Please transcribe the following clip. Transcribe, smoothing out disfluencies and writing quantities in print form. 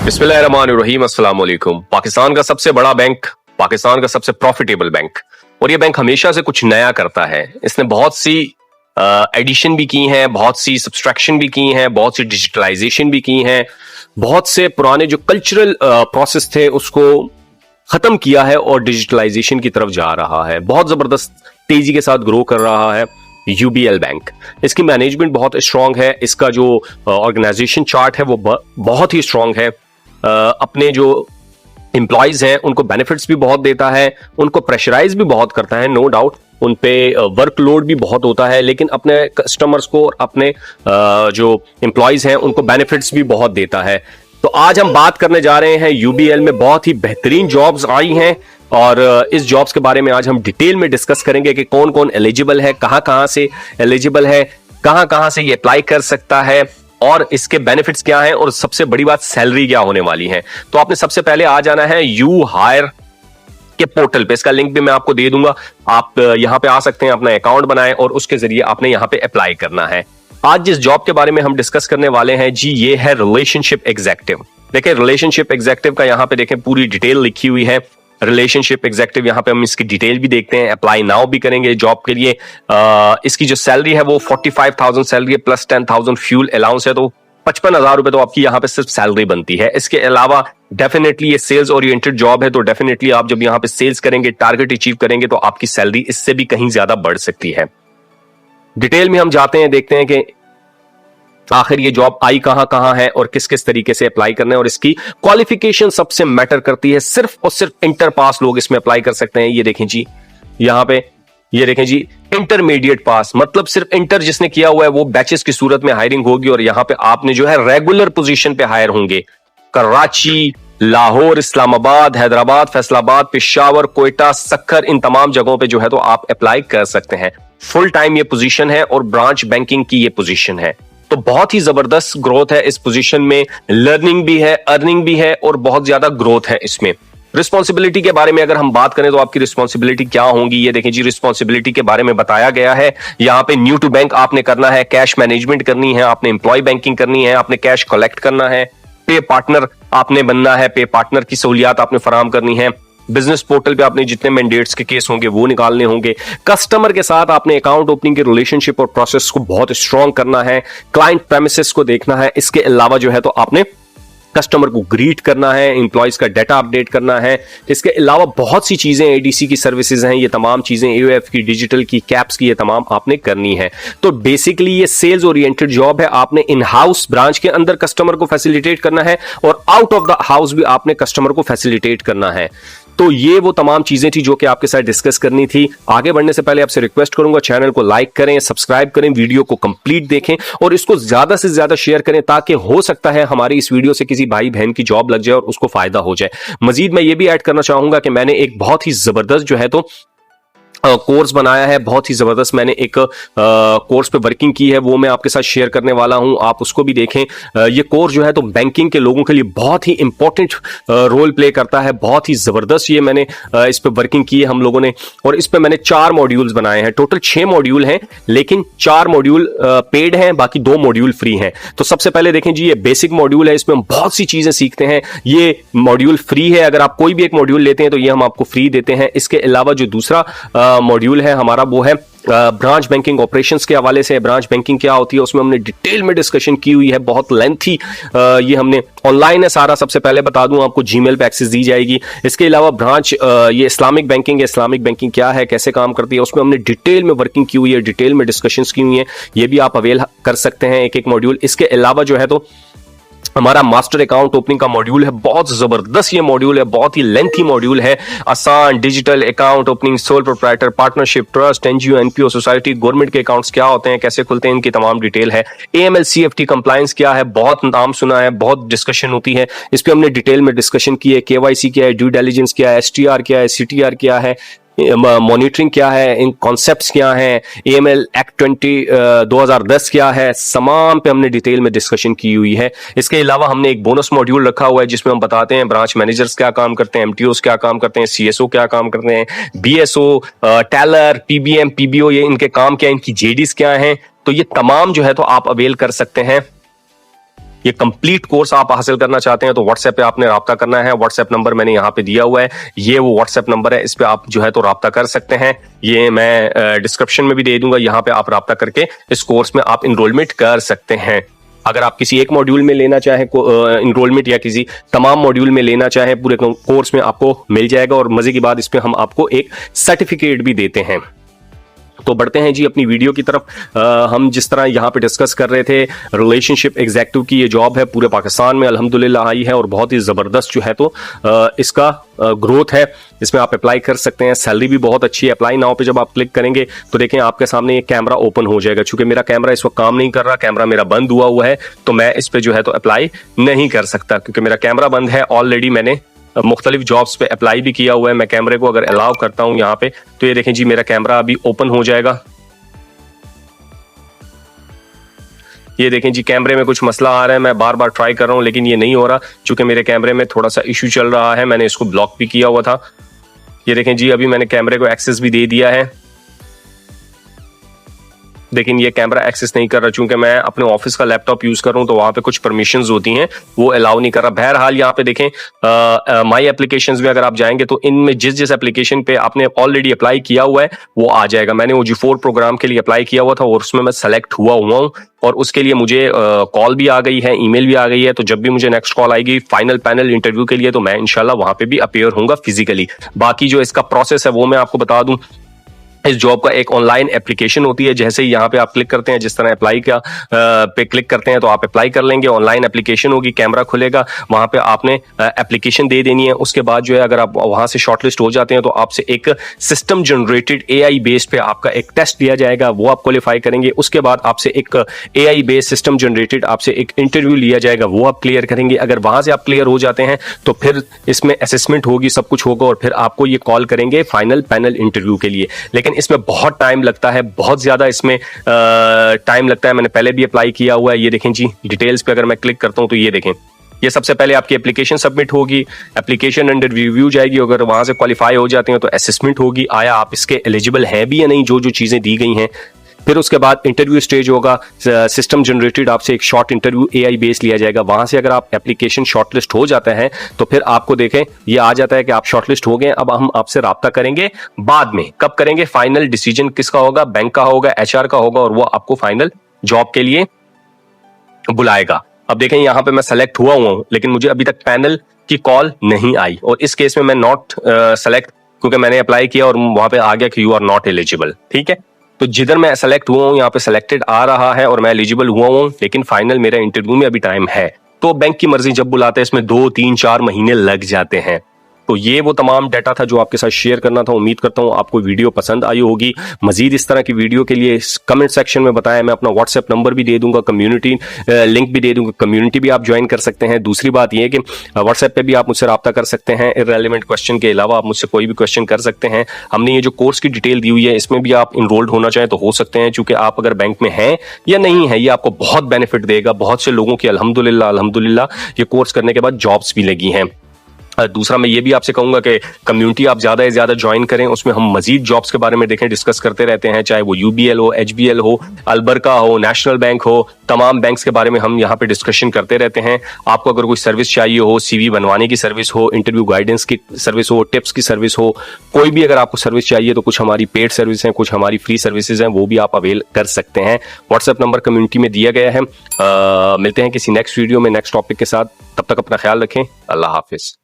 बिस्मिल्लाहिर्रहमानिर्रहीम, अस्सलाम वालेकुम। पाकिस्तान का सबसे बड़ा बैंक, पाकिस्तान का सबसे प्रॉफिटेबल बैंक, और ये बैंक हमेशा से कुछ नया करता है। इसने बहुत सी एडिशन भी की हैं, बहुत सी सब्सट्रैक्शन भी की हैं, बहुत सी डिजिटलाइजेशन भी की हैं, बहुत से पुराने जो कल्चरल प्रोसेस थे उसको खत्म किया है और डिजिटलाइजेशन की तरफ जा रहा है। बहुत जबरदस्त तेजी के साथ ग्रो कर रहा है यूबीएल बैंक। इसकी मैनेजमेंट बहुत स्ट्रांग है, इसका जो ऑर्गेनाइजेशन चार्ट है वो बहुत ही स्ट्रांग है। अपने जो एम्प्लॉयज हैं उनको बेनिफिट्स भी बहुत देता है, उनको प्रेशराइज भी बहुत करता है, नो डाउट उन पे वर्कलोड भी बहुत होता है, लेकिन अपने कस्टमर्स को और अपने जो एम्प्लॉयज हैं उनको बेनिफिट्स भी बहुत देता है। तो आज हम बात करने जा रहे हैं यूबीएल में बहुत ही बेहतरीन जॉब्स आई हैं और इस जॉब्स के बारे में आज हम डिटेल में डिस्कस करेंगे कि कौन कौन एलिजिबल है, कहां से एलिजिबल है, कहां से ये अप्लाई कर सकता है और इसके बेनिफिट्स क्या हैं और सबसे बड़ी बात सैलरी क्या होने वाली है। तो आपने सबसे पहले आ जाना है यू हायर के पोर्टल पे, इसका लिंक भी मैं आपको दे दूंगा। आप यहां पे आ सकते हैं, अपना अकाउंट बनाएं और उसके जरिए आपने यहां पे अप्लाई करना है। आज जिस जॉब के बारे में हम डिस्कस करने वाले हैं जी, ये है रिलेशनशिप एग्जेक्टिव। देखिए रिलेशनशिप एग्जेक्टिव का यहां पे देखें पूरी डिटेल लिखी हुई है। रिलेशनशिप एग्जेक्टिव, यहां पे हम इसकी डिटेल भी देखते हैं, अप्लाई नाउ भी करेंगे जॉब के लिए। इसकी जो सैलरी है वो 45,000 सैलरी है प्लस 10,000 फ्यूल अलाउंस है, तो 55,000 रुपए तो आपकी यहां पे सिर्फ सैलरी बनती है। इसके अलावा डेफिनेटली ये सेल्स ओरिएंटेड जॉब है, तो डेफिनेटली आप जब यहां पे सेल्स करेंगे, टारगेट अचीव करेंगे, तो आपकी सैलरी इससे भी कहीं ज्यादा बढ़ सकती है। डिटेल में हम जाते हैं, देखते हैं कि आखिर ये जॉब आई कहां है और किस किस तरीके से अप्लाई करना है। और इसकी क्वालिफिकेशन सबसे मैटर करती है, सिर्फ और सिर्फ इंटर पास लोग इसमें अप्लाई कर सकते हैं। ये देखें जी, यहां पे ये देखें जी, इंटरमीडिएट पास, मतलब सिर्फ इंटर जिसने किया हुआ है वो बैचेस की सूरत में हायरिंग होगी और यहां पे आपने जो है रेगुलर पोजीशन पे हायर होंगे। कराची, लाहौर, इस्लामाबाद, हैदराबाद, फैसलाबाद, पेशावर, कोयटा, सक्खर, इन तमाम जगहों पे जो है तो आप अप्लाई कर सकते हैं। फुल टाइम ये पोजीशन है और ब्रांच बैंकिंग की ये पोजीशन है, तो बहुत ही जबरदस्त ग्रोथ है इस पोजीशन में। लर्निंग भी है, अर्निंग भी है और बहुत ज्यादा ग्रोथ है इसमें। रिस्पॉन्सिबिलिटी के बारे में अगर हम बात करें तो आपकी रिस्पॉन्सिबिलिटी क्या होंगी, ये देखें जी, रिस्पॉन्सिबिलिटी के बारे में बताया गया है। यहाँ पे न्यू टू बैंक आपने करना है, कैश मैनेजमेंट करनी है, आपने एम्प्लॉय बैंकिंग करनी है, आपने कैश कलेक्ट करना है, पे पार्टनर आपने बनना है, पे पार्टनर की सहूलियात आपने फराहम करनी है। बिजनेस पोर्टल पे आपने जितने मैंडेट्स के केस होंगे वो निकालने होंगे। कस्टमर के साथ आपने अकाउंट ओपनिंग के रिलेशनशिप और प्रोसेस को बहुत स्ट्रांग करना है। क्लाइंट प्रेमिसेस को देखना है। इसके अलावा जो है तो आपने कस्टमर को ग्रीट करना है, एम्प्लॉयज का डाटा अपडेट करना है। इसके अलावा बहुत सी चीजें, एडीसी की सर्विसेज हैं, ये तमाम चीजें, एओएफ की, डिजिटल की, कैप्स की, ये तमाम आपने करनी है। तो बेसिकली ये सेल्स ओरिएंटेड जॉब है। आपने इन हाउस ब्रांच के अंदर कस्टमर को फैसिलिटेट करना है और आउट ऑफ द हाउस भी आपने कस्टमर को फैसिलिटेट करना है। तो ये वो तमाम चीजें थी जो कि आपके साथ डिस्कस करनी थी। आगे बढ़ने से पहले आपसे रिक्वेस्ट करूंगा, चैनल को लाइक करें, सब्सक्राइब करें, वीडियो को कंप्लीट देखें और इसको ज्यादा से ज्यादा शेयर करें, ताकि हो सकता है हमारी इस वीडियो से किसी भाई बहन की जॉब लग जाए और उसको फायदा हो जाए। मजीद मैं ये भी ऐड करना चाहूंगा कि मैंने एक बहुत ही जबरदस्त जो है तो कोर्स बनाया है, बहुत ही जबरदस्त। मैंने एक कोर्स पे वर्किंग की है, वो मैं आपके साथ शेयर करने वाला हूं, आप उसको भी देखें। ये कोर्स जो है तो बैंकिंग के लोगों के लिए बहुत ही इंपॉर्टेंट रोल प्ले करता है। बहुत ही जबरदस्त ये मैंने इस पे वर्किंग की है हम लोगों ने, और इस पे मैंने 4 मॉड्यूल्स बनाए हैं। टोटल 6 मॉड्यूल हैं, लेकिन 4 मॉड्यूल पेड हैं, बाकी 2 मॉड्यूल फ्री हैं। तो सबसे पहले देखें जी, ये बेसिक मॉड्यूल है, इसमें हम बहुत सी चीजें सीखते हैं। ये मॉड्यूल फ्री है, अगर आप कोई भी एक मॉड्यूल लेते हैं तो ये हम आपको फ्री देते हैं। इसके अलावा जो दूसरा मॉड्यूल है हमारा, वो है ब्रांच बैंकिंग ऑपरेशंस के हवाले से। ब्रांच बैंकिंग क्या होती है उसमें हमने डिटेल में डिस्कशन की हुई है, बहुत लेंथी। ये हमने ऑनलाइन है सारा, सबसे पहले बता दूं आपको, जीमेल पे एक्सेस दी जाएगी। इसके अलावा ब्रांच ये इस्लामिक बैंकिंग है, इस्लामिक बैंकिंग क्या है, कैसे काम करती है, उसमें हमने डिटेल में वर्किंग की हुई है, डिटेल में डिस्कशंस की हुई है। ये भी आप अवेल कर सकते हैं एक एक मॉड्यूल। इसके अलावा जो है तो हमारा मास्टर अकाउंट ओपनिंग का मॉड्यूल है, बहुत जबरदस्त ये मॉड्यूल है, बहुत ही लेंथी मॉड्यूल है। आसान digital account opening, sole proprietor, partnership, trust, NGO, NPO, society, government के अकाउंट्स क्या होते हैं, कैसे खुलते हैं, इनकी तमाम डिटेल है। एएमएल सीएफटी कंप्लायंस क्या है, बहुत नाम सुना है, बहुत डिस्कशन होती है, इस पर हमने डिटेल में डिस्कशन की है। केवाईसी क्या है, ड्यू डिलिजेंस क्या है, एसटीआर क्या है, सीटीआर क्या है, मॉनिटरिंग क्या है, इन कॉन्सेप्ट्स क्या हैं, एएमएल एक्ट 2010 क्या है, तमाम पे हमने डिटेल में डिस्कशन की हुई है। इसके अलावा हमने एक बोनस मॉड्यूल रखा हुआ है जिसमें हम बताते हैं ब्रांच मैनेजर्स क्या काम करते हैं, एमटीओस क्या काम करते हैं, सीएसओ क्या काम करते हैं, बीएसओ, टेलर, पीबीएम, पीबीओ, ये इनके काम क्या है, इनकी जेडीज क्या हैं। तो ये तमाम जो है तो आप अवेल कर सकते हैं। ये कंप्लीट कोर्स आप हासिल करना चाहते हैं तो व्हाट्सएप पे आपने राब्ता करना है। व्हाट्सएप नंबर मैंने यहाँ पे दिया हुआ है, ये वो व्हाट्सएप नंबर है, इस पे आप जो है तो राब्ता कर सकते हैं। ये मैं डिस्क्रिप्शन में भी दे दूंगा, यहाँ पे आप राब्ता करके इस कोर्स में आप इनरोलमेंट कर सकते हैं। अगर आप किसी एक मॉड्यूल में लेना चाहें इनरोलमेंट, या किसी तमाम मॉड्यूल में लेना चाहें, पूरे कोर्स में आपको मिल जाएगा। और मजे की बात, इस पे हम आपको एक सर्टिफिकेट भी देते हैं। तो बढ़ते हैं जी अपनी वीडियो की तरफ। हम जिस तरह यहाँ पे डिस्कस कर रहे थे, रिलेशनशिप एग्जीक्यूटिव की ये जॉब है, पूरे पाकिस्तान में अल्हम्दुलिल्लाह आई है और बहुत ही ज़बरदस्त जो है तो इसका ग्रोथ है। इसमें आप अप्लाई कर सकते हैं, सैलरी भी बहुत अच्छी है। अप्लाई नाउ पे जब आप क्लिक करेंगे तो देखें आपके सामने ये कैमरा ओपन हो जाएगा। चूंकि मेरा कैमरा इस वक्त काम नहीं कर रहा, कैमरा मेरा बंद हुआ है, तो मैं इस पे जो है तो अप्लाई नहीं कर सकता क्योंकि मेरा कैमरा बंद है। ऑलरेडी मैंने मुख्तलिफ जॉब्स पे अप्लाई भी किया हुआ है। मैं कैमरे को अगर अलाउ करता हूं यहाँ पे तो ये देखें जी मेरा कैमरा अभी ओपन हो जाएगा। ये देखें जी कैमरे में कुछ मसला आ रहा है, मैं बार बार ट्राई कर रहा हूं लेकिन ये नहीं हो रहा, चूंकि मेरे कैमरे में थोड़ा सा इशू चल रहा है। मैंने इसको ब्लॉक भी किया हुआ था। ये देखें जी अभी मैंने कैमरे को एक्सेस भी दे दिया है, लेकिन ये कैमरा एक्सेस नहीं कर रहा। चूंकि मैं अपने ऑफिस का लैपटॉप यूज कर रहा हूं तो वहां पे कुछ परमिशंस होती हैं, वो अलाउ नहीं कर रहा। बहरहाल यहाँ पे देखें माई एप्लीकेशंस में अगर आप जाएंगे तो इनमें जिस एप्लीकेशन पे आपने ऑलरेडी अप्लाई किया हुआ है वो आ जाएगा। मैंने OG4 प्रोग्राम के लिए अप्लाई किया हुआ था और उसमें मैं सेलेक्ट हुआ हूँ और उसके लिए मुझे कॉल भी आ गई है, ईमेल भी आ गई है। तो जब भी मुझे नेक्स्ट कॉल आएगी फाइनल पैनल इंटरव्यू के लिए तो मैं इंशाल्लाह वहां पे भी अपीयर होऊंगा फिजिकली। बाकी जो इसका प्रोसेस है वो मैं आपको बता दूं। इस जॉब का एक ऑनलाइन एप्लीकेशन होती है, जैसे ही यहाँ पे आप क्लिक करते हैं, जिस तरह अप्लाई का पे क्लिक करते हैं तो आप अप्लाई कर लेंगे। ऑनलाइन एप्लीकेशन होगी, कैमरा खुलेगा, वहां पे आपने एप्लीकेशन दे देनी है। उसके बाद जो है अगर आप वहां से शॉर्टलिस्ट हो जाते हैं तो आपसे एक सिस्टम जनरेटेड AI बेस पे आपका एक टेस्ट लिया जाएगा, वो आप क्वालिफाई करेंगे। उसके बाद आपसे एक AI बेस सिस्टम जनरेटेड आपसे एक इंटरव्यू लिया जाएगा, वो आप क्लियर करेंगे। अगर वहां से आप क्लियर हो जाते हैं तो फिर इसमें असेसमेंट होगी, सब कुछ होगा और फिर आपको ये कॉल करेंगे फाइनल पैनल इंटरव्यू के लिए। लेकिन इसमें बहुत टाइम लगता है, बहुत ज्यादा इसमें टाइम लगता है। मैंने पहले भी अप्लाई किया हुआ है। ये देखें जी डिटेल्स पे अगर मैं क्लिक करता हूं तो ये देखें, ये सबसे पहले आपकी एप्लीकेशन सबमिट होगी, एप्लीकेशन अंडर रिव्यू जाएगी। अगर वहां से क्वालिफाई हो जाते हैं तो असेसमेंट होगी, आया आप इसके एलिजिबल हैं भी या नहीं, जो जो चीजें दी गई हैं। फिर उसके बाद इंटरव्यू स्टेज होगा, सिस्टम जनरेटेड आपसे एक शॉर्ट इंटरव्यू AI बेस लिया जाएगा। वहां से अगर आप एप्लीकेशन शॉर्टलिस्ट हो जाता है तो फिर आपको देखें ये आ जाता है कि आप शॉर्टलिस्ट हो गए। अब हम आपसे राब्ता करेंगे बाद में, कब करेंगे? फाइनल डिसीजन किसका होगा? बैंक का होगा, HR का होगा और वो आपको फाइनल जॉब के लिए बुलाएगा। अब देखें यहाँ पे मैं सेलेक्ट हुआ हूं लेकिन मुझे अभी तक पैनल की कॉल नहीं आई और इस केस में मैं नॉट सेलेक्ट, क्योंकि मैंने अप्लाई किया और वहां पे आ गया कि यू आर नॉट एलिजिबल। ठीक है, तो जिधर मैं सेलेक्ट हुआ हूं यहाँ पे सेलेक्टेड आ रहा है और मैं एलिजिबल हुआ हूं, लेकिन फाइनल मेरा इंटरव्यू में अभी टाइम है। तो बैंक की मर्जी जब बुलाते हैं इसमें 2, 3, 4 महीने लग जाते हैं। तो ये वो तमाम डाटा था जो आपके साथ शेयर करना था। उम्मीद करता हूं आपको वीडियो पसंद आई होगी। मजीद इस तरह की वीडियो के लिए कमेंट सेक्शन में बताया, मैं अपना व्हाट्सएप नंबर भी दे दूंगा, कम्युनिटी लिंक भी दे दूंगा, कम्युनिटी भी आप ज्वाइन कर सकते हैं। दूसरी बात यह कि व्हाट्सएप पे भी आप मुझसे रब्ता कर सकते हैं। इररेलेवेंट क्वेश्चन के अलावा आप मुझसे कोई भी क्वेश्चन कर सकते हैं। हमने ये जो कोर्स की डिटेल दी हुई है इसमें भी आप इनरोल्ड होना चाहें तो हो सकते हैं, चूंकि आप अगर बैंक में हैं या नहीं है, ये आपको बहुत बेनिफिट देगा। बहुत से लोगों की अल्हम्दुलिल्लाह ये कोर्स करने के बाद जॉब्स भी लगी हैं। दूसरा मैं ये भी आपसे कहूंगा कि कम्युनिटी आप ज्यादा से ज्यादा ज्वाइन करें, उसमें हम मजीद जॉब्स के बारे में देखें, डिस्कस करते रहते हैं, चाहे वो UBL हो, HBL हो, अलबरका हो, नेशनल बैंक हो, तमाम बैंक्स के बारे में हम यहाँ पे डिस्कशन करते रहते हैं। आपको अगर कोई सर्विस चाहिए हो, CV बनवाने की सर्विस हो, इंटरव्यू गाइडेंस की सर्विस हो, टिप्स की सर्विस हो, कोई भी अगर आपको सर्विस चाहिए तो कुछ हमारी पेड सर्विस हैं, कुछ हमारी फ्री सर्विसेज हैं, वो भी आप अवेल कर सकते हैं। व्हाट्सएप नंबर कम्युनिटी में दिया गया है। मिलते हैं किसी नेक्स्ट वीडियो में नेक्स्ट टॉपिक के साथ, तब तक अपना ख्याल रखें। अल्लाह हाफिज।